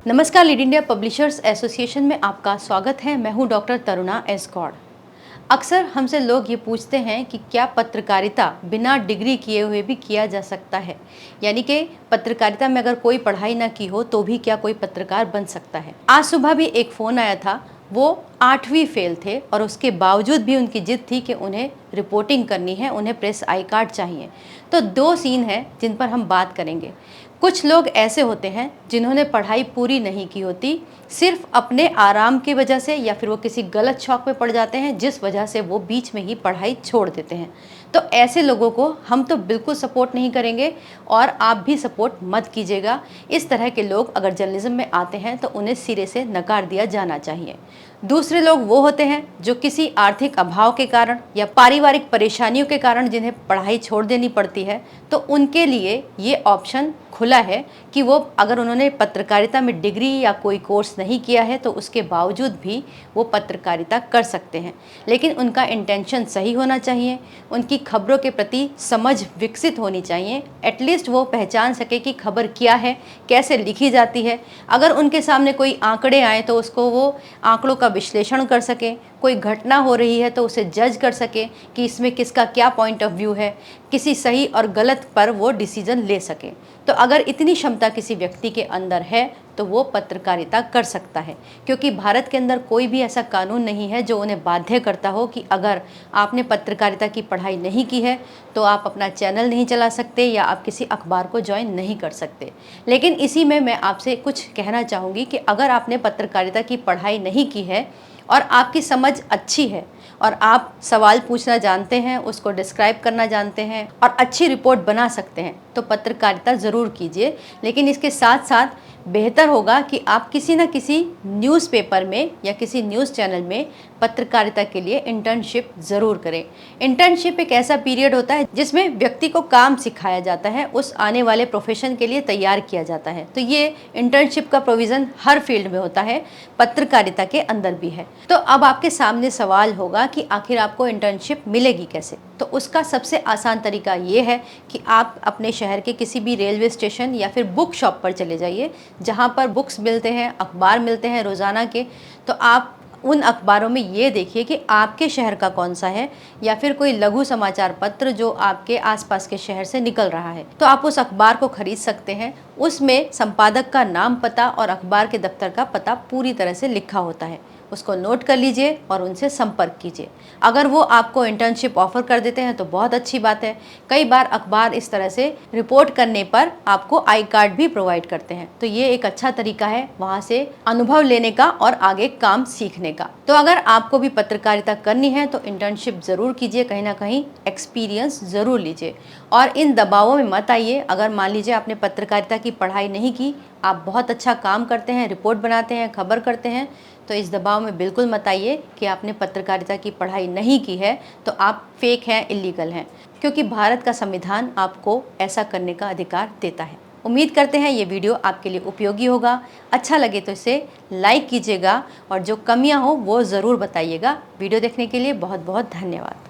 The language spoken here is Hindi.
नमस्कार, लीड इंडिया पब्लिशर्स एसोसिएशन में आपका स्वागत है। मैं हूं डॉक्टर तरुणा एस गौड़। अक्सर हमसे लोग ये पूछते हैं कि क्या पत्रकारिता बिना डिग्री किए हुए भी किया जा सकता है, यानी कि पत्रकारिता में अगर कोई पढ़ाई ना की हो तो भी क्या कोई पत्रकार बन सकता है। आज सुबह भी एक फ़ोन आया था, वो 8वीं फेल थे और उसके बावजूद भी उनकी जिद थी कि उन्हें रिपोर्टिंग करनी है, उन्हें प्रेस आई कार्ड चाहिए। तो दो सीन हैं जिन पर हम बात करेंगे। कुछ लोग ऐसे होते हैं जिन्होंने पढ़ाई पूरी नहीं की होती, सिर्फ अपने आराम की वजह से या फिर वो किसी गलत शौक में पड़ जाते हैं जिस वजह से वो बीच में ही पढ़ाई छोड़ देते हैं। तो ऐसे लोगों को हम तो बिल्कुल सपोर्ट नहीं करेंगे और आप भी सपोर्ट मत कीजिएगा। इस तरह के लोग अगर जर्नलिज्म में आते हैं तो उन्हें सिरे से नकार दिया जाना चाहिए। दूसरे लोग वो होते हैं जो किसी आर्थिक अभाव के कारण या पारिवारिक परेशानियों के कारण जिन्हें पढ़ाई छोड़ देनी पड़ती है, तो उनके लिए ये ऑप्शन खुला है कि वो अगर उन्होंने पत्रकारिता में डिग्री या कोई कोर्स नहीं किया है तो उसके बावजूद भी वो पत्रकारिता कर सकते हैं। लेकिन उनका इंटेंशन सही होना चाहिए, उनकी खबरों के प्रति समझ विकसित होनी चाहिए। एटलीस्ट वो पहचान सके कि खबर क्या है, कैसे लिखी जाती है। अगर उनके सामने कोई आंकड़े आए तो उसको वो आंकड़ों का विश्लेषण कर सके, कोई घटना हो रही है तो उसे जज कर सके कि इसमें किसका क्या पॉइंट ऑफ व्यू है, किसी सही और गलत पर वो डिसीजन ले सके। तो अगर इतनी क्षमता किसी व्यक्ति के अंदर है तो वो पत्रकारिता कर सकता है, क्योंकि भारत के अंदर कोई भी ऐसा कानून नहीं है जो उन्हें बाध्य करता हो कि अगर आपने पत्रकारिता की पढ़ाई नहीं की है तो आप अपना चैनल नहीं चला सकते या आप किसी अखबार को ज्वाइन नहीं कर सकते। लेकिन इसी में मैं आपसे कुछ कहना चाहूँगी कि अगर आपने पत्रकारिता की पढ़ाई नहीं की है और आपकी समझ अच्छी है और आप सवाल पूछना जानते हैं, उसको डिस्क्राइब करना जानते हैं और अच्छी रिपोर्ट बना सकते हैं, तो पत्रकारिता ज़रूर कीजिए। लेकिन इसके साथ साथ बेहतर होगा कि आप किसी न किसी न्यूज़पेपर में या किसी न्यूज़ चैनल में पत्रकारिता के लिए इंटर्नशिप ज़रूर करें। इंटर्नशिप एक ऐसा पीरियड होता है जिसमें व्यक्ति को काम सिखाया जाता है, उस आने वाले प्रोफेशन के लिए तैयार किया जाता है। तो ये इंटर्नशिप का प्रोविज़न हर फील्ड में होता है, पत्रकारिता के अंदर भी है। तो अब आपके सामने सवाल होगा कि आखिर आपको इंटर्नशिप मिलेगी कैसे। तो उसका सबसे आसान तरीका ये है कि आप अपने शहर के किसी भी रेलवे स्टेशन या फिर बुक शॉप पर चले जाइए, जहाँ पर बुक्स मिलते हैं, अखबार मिलते हैं रोज़ाना के। तो आप उन अखबारों में ये देखिए कि आपके शहर का कौन सा है, या फिर कोई लघु समाचार पत्र जो आपके आसपास के शहर से निकल रहा है, तो आप उस अखबार को खरीद सकते हैं। उसमें संपादक का नाम, पता और अखबार के दफ्तर का पता पूरी तरह से लिखा होता है। उसको नोट कर लीजिए और उनसे संपर्क कीजिए। अगर वो आपको इंटर्नशिप ऑफर कर देते हैं तो बहुत अच्छी बात है। कई बार अखबार इस तरह से रिपोर्ट करने पर आपको आई कार्ड भी प्रोवाइड करते हैं, तो ये एक अच्छा तरीका है वहाँ से अनुभव लेने का और आगे काम सीखने का। तो अगर आपको भी पत्रकारिता करनी है तो इंटर्नशिप ज़रूर कीजिए, कहीं ना कहीं एक्सपीरियंस ज़रूर लीजिए और इन दबावों में मत आइए। अगर मान लीजिए आपने पत्रकारिता की पढ़ाई नहीं की, आप बहुत अच्छा काम करते हैं, रिपोर्ट बनाते हैं, खबर करते हैं, तो इस दबाव में बिल्कुल मत आइए कि आपने पत्रकारिता की पढ़ाई नहीं की है तो आप फेक हैं, इलीगल हैं, क्योंकि भारत का संविधान आपको ऐसा करने का अधिकार देता है। उम्मीद करते हैं ये वीडियो आपके लिए उपयोगी होगा। अच्छा लगे तो इसे लाइक कीजिएगा और जो कमियां हो वो ज़रूर बताइएगा। वीडियो देखने के लिए बहुत बहुत धन्यवाद।